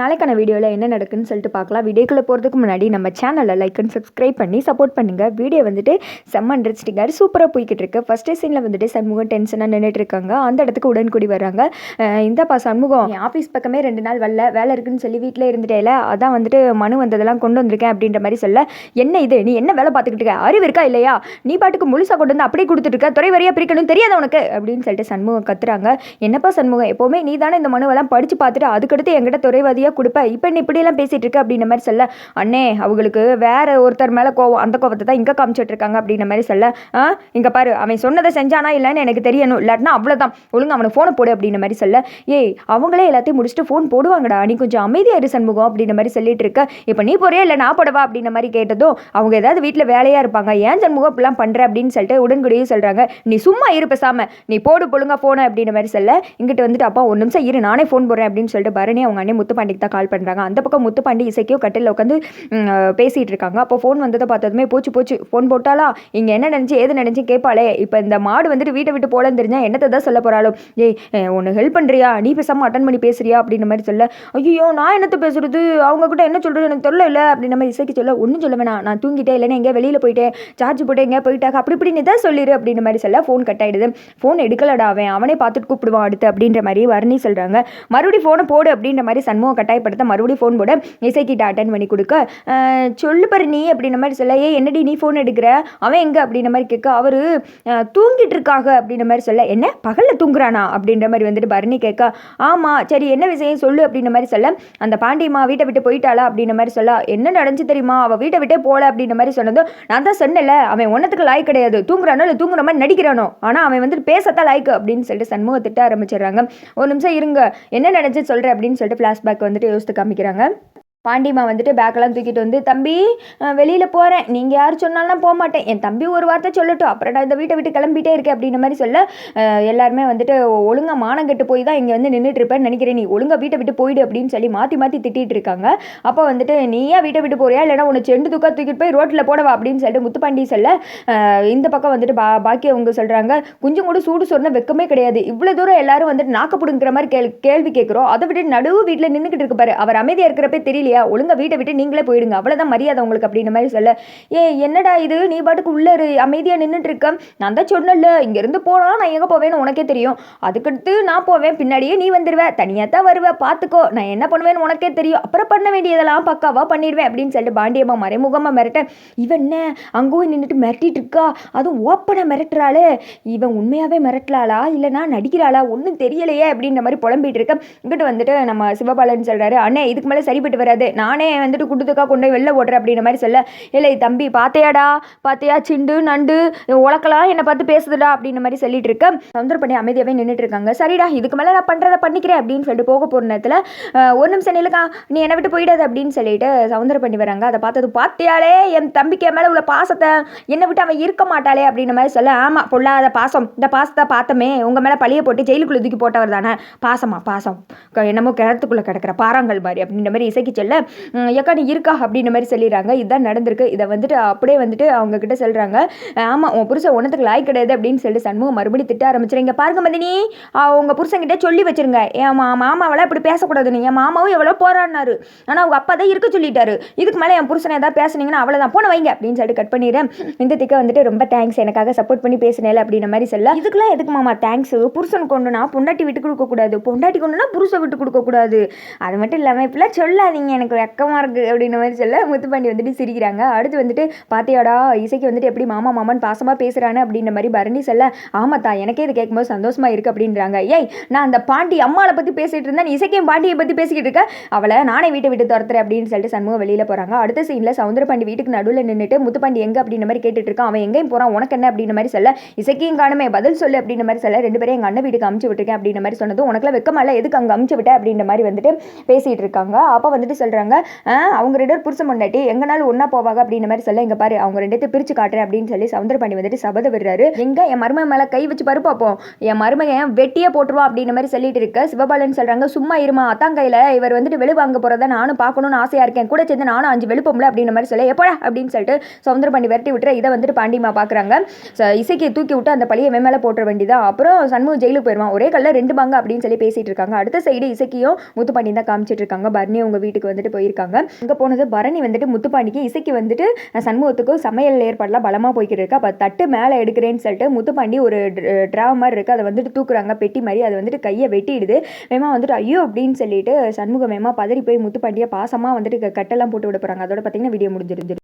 நாளைக்கான வீடியோவில் என்ன நடக்குன்னு சொல்லிட்டு பார்க்கலாம். வீடியோக்குள்ளே போகிறதுக்கு முன்னாடி நம்ம சேனலை லைக் அண்ட் சப்ஸ்கிரைப் பண்ணி சப்போர்ட் பண்ணுங்கள். வீடியோ வந்துட்டு செம்ம இன்ட்ரெஸ்டிங்காக சூப்பராக போய்கிட்டு இருக்கு. ஃபஸ்ட்டு சீனில் வந்துட்டு சண்முகம் டென்ஷனாக நின்றுட்டு இருக்காங்க. அந்த இடத்துக்கு உடன்குடி வர்றாங்க. இந்தப்பா சண்முகம், என் ஆஃபீஸ் பக்கமே 2 நாள் வரல, வேலை இருக்குன்னு சொல்லி வீட்டில் இருந்துட்டேல, அதான் வந்துட்டு மனு வந்ததெல்லாம் கொண்டு வந்திருக்கேன் அப்படின்ற மாதிரி சொல்ல, என்ன இது, நீ என்ன வேலை பார்த்துக்கிட்டு இருக்க, அறிவு இருக்கா இல்லையா, நீ பாட்டுக்கு முழுசாக கொண்டு வந்து அப்படியே கொடுத்துட்டு இருக்க, துறை வரியாக பிரிக்கணும் தெரியாத உனக்கு அப்படின்னு சொல்லிட்டு சண்முகம் கத்துறாங்க. என்னப்பா சண்முகம், எப்போவுமே நீ தானே இந்த மனுவெல்லாம் படித்து பார்த்துட்டு அதுக்கடுத்து என்கிட்ட துறைவாதியாக கொடுப்ப, இப்போ நீ இப்படியெல்லாம் பேசிகிட்டு இருக்க அப்படின்ற மாதிரி சொல்ல, அண்ணே அவங்களுக்கு வேற ஒருத்தர் மேலே கோவம், அந்த கோவத்தை தான் இங்கே காமிச்சிட்டு இருக்காங்க அப்படின்ற மாதிரி சொல்ல, இங்கே பாரு, அவன் சொன்னதை செஞ்சானா இல்லைன்னு எனக்கு தெரியணும், இல்லாட்டினா அவ்வளோதான், ஒழுங்கு அவனுக்கு ஃபோனை போடு அப்படின்ற மாதிரி சொல்ல, ஏய் அவங்களே எல்லாத்தையும் முடிச்சுட்டு ஃபோன் போடுவாங்கடா, நீ கொஞ்சம் அமைதியாக இரு சண்முகம் அப்படின்ற மாதிரி சொல்லிட்டு இருக்க, இப்போ நீ போறியா இல்லை நான் போடவா அப்படின்ற மாதிரி கேட்டதும், அவங்க ஏதாவது வீட்டில் வேலையாக இருப்பாங்க, ஏன் சண்முகம் இப்படிலாம் பண்ணுற அப்படின்னு சொல்லிட்டு உடன்குடியே சொல்கிறாங்க, நீ சும்மா இரு பேசாம, நீ போடு பொழுங்கா ஃபோனை அப்படின்ற மாதிரி சொல்ல, இங்கிட்ட வந்துட்டு அப்பா 1 நிமிஷம் இரு நானே ஃபோன் போடுறேன் அப்படின்னு சொல்லிட்டு பரணி அவங்க அண்ணே முத்துப்பாண்டிக்கு தான் கால் பண்ணுறாங்க. அந்த பக்கம் முத்துப்பாண்டி இசைக்கோ கட்டில் உட்காந்து பேசிகிட்டு இருக்காங்க. அப்போ ஃபோன் வந்ததை பார்த்ததுமே போச்சு ஃபோன் போட்டாலா, இங்கே என்ன நினச்சி ஏது நினச்சி கேட்பாளே, இப்போ இந்த மாடு வந்துட்டு வீட்டை விட்டு போலன்னு தெரிஞ்சால் என்னத்தை தான் சொல்ல போகிறாலும், ஏய் ஒன்று ஹெல்ப் பண்ணுறியா, நீ பேசாமல் அட்டன் பண்ணி பேசுறியா அப்படின்ற மாதிரி சொல்ல, ஐயோ நான் என்னத்தை பேசுறது, அவங்கக்கிட்ட என்ன சொல்கிறது எனக்கு தெரியல இல்லை அப்படின்ற மாதிரி இசைக்கு சொல்ல, ஒன்றும் சொல்ல வேணாம், நான் தூங்கிட்டேன், இல்லைன்னா எங்கேயா வெளியில் போயிட்டேன், சார்ஜ் போட்டு எங்கேயா போயிட்டாங்க, அப்படி இப்படின்னு தான் சொல்லிடு அப்படின்ற மாதிரி சொல்ல, ஃபோன் கட் ஆகிடுது. ஃபோன் எடுக்கலடா, அவனே பார்த்துட்டு கூப்பிடுவான் அடுத்து அப்படின்ற மாதிரி வரணி சொல்கிறாங்க. மறுபடியும் ஃபோனை போடு அப்படின்ற மாதிரி சண்முகம் கட்டாயப்படுத்த மறுபடியும் ஃபோன் போட இசைக்கிட்ட அட்டன் பண்ணி கொடுக்க, சொல்லு பாரு நீ அப்படின்ற மாதிரி சொல்ல, என்னடி நீ ஃபோன் எடுக்கிற, அவன் எங்கே அப்படின்ற மாதிரி கேட்க, அவர் தூங்கிட்டு இருக்காங்க அப்படின்ற மாதிரி சொல்ல, என்ன பகலில் தூங்குறானா அப்படின்ற மாதிரி வந்துட்டு பரணி கேட்க, ஆமாம் சரி என்ன விஷயம் சொல்லு அப்படின்ற மாதிரி சொல்ல, அந்த பாண்டியம்மா வீட்டை விட்டு போயிட்டாளா அப்படின்ற மாதிரி சொல்ல, என்ன நடந்துச்சு தெரியுமா, அவள் வீட்டை விட்டே போகல அப்படின்ற மாதிரி சொன்னதும், நான் தான் சொன்னல அவன் ஒன்றத்துக்கு லாய்க்கு கிடையாது, தூங்குறானோ இல்லை தூங்குற மாதிரி நடிக்கிறானோ, ஆனால் அவன் வந்துட்டு பேசத்தான் லாய்க்கு அப்படின்னு சொல்லிட்டு சண்முகம் திட்ட ஆரம்பிச்சிடுறாங்க. 1 நிமிஷம் இருங்க, என்ன நடந்துச்சு சொல்கிறேன் அப்படின்னு சொல்லிட்டு ஃப்ளாஷ்பேக் வந்துட்டு யோசித்து காமிக்கிறாங்க. பாண்டியம்மா வந்துட்டு பேக்கெல்லாம் தூக்கிட்டு வந்து, தம்பி வெளியில் போகிறேன், நீங்கள் யார் சொன்னாலும் போக மாட்டேன், என் தம்பி ஒரு வார்த்தை சொல்லட்டும், அப்புறம் நான் இந்த வீட்டை விட்டு கிளம்பிட்டே இருக்கேன் அப்படின்ற மாதிரி சொல்ல, எல்லாருமே வந்துட்டு ஒழுங்காக மானம் கெட்டு போய் தான் இங்கே வந்து நின்றுட்டு இருப்பேன்னு நினைக்கிறேன், நீ ஒழுங்காக வீட்டை விட்டு போயிடு அப்படின்னு சொல்லி மாற்றி திட்டிகிட்டு இருக்காங்க. அப்போ வந்துட்டு நீயா வீட்டை விட்டு போறியா இல்லைனா உன்னை செண்டு தூக்கிட்டு போய் ரோட்டில் போடவா அப்படின்னு சொல்லிட்டு முத்துப்பாண்டி சொல்ல, இந்த பக்கம் வந்துட்டு பாக்கி அவங்க சொல்கிறாங்க, கொஞ்சம் கூட சூடு சொன்ன வெக்கமே கிடையாது, இவ்வளோ தூரம் எல்லாரும் வந்துட்டு நாக்கப்படுங்கிற மாதிரி கேள்வி கேட்குறோம், அதை விட்டு நடுவு வீட்டில் நின்றுக்கிட்டு இருக்கு பாரு, அவர் அமைதியாக இருக்கிறப்பே தெரியல, ஒழுங்கா வீட்டை விட்டு நீங்களே போயிடுங்க, அவ்வளவுதான் மரியாதை உங்களுக்கு அப்படின்ற மாதிரி சொல்ல, என்னடா இது நீ பாட்டுக்கு உள்ள அமைதியா நின்றுட்டு இருக்க, நான் தான் சொன்னல இங்க இருந்து போனா நான் எங்க போவேன்னு உனக்கே தெரியும், அதுக்கடுத்து நான் போவேன், பின்னாடியே நீ வந்துடுவ, தனியா தான் வருவ, பாத்துக்கோ நான் என்ன பண்ணுவேன்னு உனக்கே தெரியும், அப்புறம் பண்ண வேண்டியதெல்லாம் பக்காவா பண்ணிடுவேன் அப்படின்னு சொல்லிட்டு பாண்டியம்மா மறைமுகமா மிரட்ட, இவன் என்ன அங்கேயும் நின்றுட்டு மிரட்டிட்டு இருக்கா, அதுவும் ஓப்பனா மிரட்டுறாளே, இவன் உண்மையாவே மிரட்டலாளா இல்லைனா நடிக்கிறாளா ஒன்றும் தெரியலையே அப்படின்ற மாதிரி புலம்பிட்டு இருக்க. இங்கிட்ட வந்துட்டு நம்ம சிவபாலன் சொல்றாரு, அண்ணே இதுக்கு மேலே சரிப்பட்டு வராது, நானே வந்துட்டு குடுத்துக்கா கொண்டு போய் வெளில ஓடுறேன் அப்படின்ற மாதிரி சொல்ல, இல்லை தம்பி பாத்தையா சிண்டு நண்டு உலக்கலாம் என்னை பார்த்து பேசுதுடா அப்படின்ற மாதிரி சொல்லிட்டு இருக்க. சவுந்தர் பண்ணி அமைதியாகவே நின்றுட்டு இருக்காங்க. சரிடா இதுக்கு மேலே நான் பண்ணுறதை பண்ணிக்கிறேன் அப்படின்னு சொல்லிட்டு போக போகிற நேரத்தில், 1 நிமிஷம் நிலுக்கா நீ என்னை விட்டு போயிடாது அப்படின்னு சொல்லிட்டு சவுந்தர் பண்ணி வராங்க. அதை பார்த்தது, பாத்தியாலே என் தம்பிக்கு என் மேலே உள்ள பாசத்தை, என்னை விட்டு அவன் இருக்க மாட்டாளே அப்படின்ற மாதிரி சொல்ல, ஆமாம் பொல்லாத பாசம், இந்த பாசத்தை பார்த்தமே உங்கள் மேலே பழிய போட்டு ஜெயிலுக்குள்ளே தூக்கி போட்டவர் தானே, பாசம் என்னமோ கிணத்துக்குள்ளே கிடக்கிற பாறாங்கல் மாதிரி அப்படின்ற மாதிரி இசைக்கு சொல்ல, ஏக்கா நீ இருக்கா அப்படின்ற மாதிரி சொல்லிடுறாங்க. இதுதான் நடந்திருக்கு. இதை வந்துட்டு அப்படியே வந்துட்டு அவங்க கிட்ட சொல்கிறாங்க, ஆமாம் உன் புருஷன் ஒன்றத்துக்கு லாய் கிடையாது அப்படின்னு சொல்லிட்டு சண்முகம் மறுபடியும் திட்ட ஆரம்பிச்சிருங்க. பாருங்க மதினி, உங்கள் புருஷன்கிட்ட சொல்லி வச்சிருங்க, என் மாமாவெல்லாம் இப்படி பேசக்கூடாதுன்னு, என் மாமாவும் எவ்வளோ போராடினாரு, ஆனால் அவங்க அப்பா தான் இருக்க சொல்லிட்டாரு, இதுக்கு மேலே என் புருஷனை ஏதாவது பேசுனீங்கன்னா அவ்வளோதான் போன வைங்க அப்படின்னு சொல்லிட்டு கட் பண்ணிடுறேன். இந்த திக்க வந்துட்டு ரொம்ப தேங்க்ஸ் எனக்காக சப்போர்ட் பண்ணி பேசினேன் அப்படின்ற மாதிரி சொல்ல, இதுக்கெல்லாம் எதுக்கு மாமா தேங்க்ஸ், புருஷன் கொண்டுனா பொண்டாட்டி விட்டு கொடுக்கக்கூடாது, பொண்டாட்டி கொண்டுனா புருஷன் விட்டு கொடுக்கக்கூடாது, அது மட்டும் இல்லாமல் இப்படிலாம் சொல்லாதீங்க எனக்கு வெக்கமாக இருக்குது அப்படின்ற மாதிரி சொல்ல முத்துப்பாண்டி வந்துட்டு சிரிக்கிறாங்க. அடுத்து வந்துட்டு பாத்தியாடா இசைக்கு வந்துட்டு எப்படி மாமான்னு பாசமாக பேசுகிறானு அப்படின்ற மாதிரி பரணி சொல்ல, ஆமாத்தா எனக்கே இது கேட்கும்போது சந்தோஷமாக இருக்குது அப்படின்றாங்க. ஏய் நான் அந்த பாண்டி அம்மாவை பற்றி பேசிகிட்டு இருந்தேன், நீ இசைக்கையும் பாண்டியை பற்றி பேசிக்கிட்டு இருக்க, அவளை நானே வீட்டை விட்டு துரத்துறேன் அப்படின்னு சொல்லிட்டு சண்முகம் வெளியில் போகிறாங்க. அடுத்த சீனில் சவுந்தரபாண்டி வீட்டுக்கு நடுவில் நின்றுட்டு முத்துப்பாண்டி எங்கே அப்படின்ற மாதிரி கேட்டுட்டு இருக்கான். அவன் எங்கேயும் போகிறான், உனக்கு என்ன அப்படின்ற மாதிரி சொல்ல, இசைக்கையும் காணுமே பதில் சொல்லு அப்படின்ற மாதிரி சொல்ல, 2 பேரும் எங்கள் அண்ணன் வீட்டுக்கு அமுச்சு விட்டுருக்கேன் அப்படின்ற மாதிரி சொன்னதும், உனக்குலாம் வெக்கமா இல்லை எதுக்கு அங்கே அமுச்சு விட்டேன் அப்படின்ற மாதிரி வந்துட்டு பேசிகிட்டு இருக்காங்க. அப்போ வந்துட்டு சொல்ல, சொல்கிறாங்க, அவங்க 2 பேர் புருஷன் பொண்டாட்டி எங்கனாலும் ஒன்றா போவாங்க அப்படின்ற மாதிரி சொல்ல, இங்கே பாரு அவங்க 2 பேர்த்தையும் பிரித்து காட்டுறேன் அப்படின்னு சொல்லி சவுந்தரபாண்டி வந்துட்டு சபதம் விடுறாரு. எங்கே என் மருமக மேலே கை வச்சு பாரு பார்ப்போம், என் மருமக ஏன் வெட்டியே போட்டுருவா அப்படின்ற மாதிரி சொல்லிட்டு இருக்க. சிவபாலன் சொல்கிறாங்க, சும்மா இருமா அத்தான் கையில் இவர் வந்துட்டு வெளு வாங்க போகிறத நானும் பார்க்கணும்னு ஆசையாக இருக்கேன், கூட சேர்ந்து நானும் 5 வெளுப்போம்ல அப்படின்ற மாதிரி சொல்ல, எப்போடா அப்படின்னு சொல்லிட்டு சவுந்தரபாண்டி விரட்டி விட்டுற. இதை வந்துட்டு பாண்டிமா பார்க்குறாங்க. இசைக்கு தூக்கி விட்டு அந்த பழியை மேலே போட்டுற வேண்டியதான். அப்புறம் சண்முகம் ஜெயிலுக்கு போயிடுவான். ஒரே கல்ல 2 பாங்க அப்படின்னு சொல்லி பேசிட்டு இருக்காங்க. அடுத்த சைடு இசைக்கியும் முத்துப்பாண்டி தான் காமிச்சிட்டு இருக்காங்க. பரணி உங்க வீட்டுக்கு வந்துட்டு போயிருக்காங்க. அங்கே போனது பரணி வந்துட்டு முத்துப்பாண்டிக்கு இசைக்கு வந்துட்டு சண்முகத்துக்கும் சமையல் ஏற்பாடுலாம் பலமாக போய்கிட்டு இருக்கு. அப்போ தட்டு மேலே எடுக்கிறேன்னு சொல்லிட்டு முத்துப்பாண்டி ஒரு டிராவ மாதிரி இருக்குது, அதை வந்துட்டு தூக்குறாங்க பெட்டி மாதிரி. அது வந்துட்டு கையை வெட்டிடுது. வேமா வந்துட்டு ஐயோ அப்படின்னு சொல்லிட்டு சண்முகம் வேமா பதறி போய் முத்துப்பாண்டியை பாசமாக வந்துட்டு கட்டெல்லாம் போட்டு விட போகிறாங்க. அதோட பார்த்தீங்கன்னா வீடியோ முடிஞ்சிருந்து.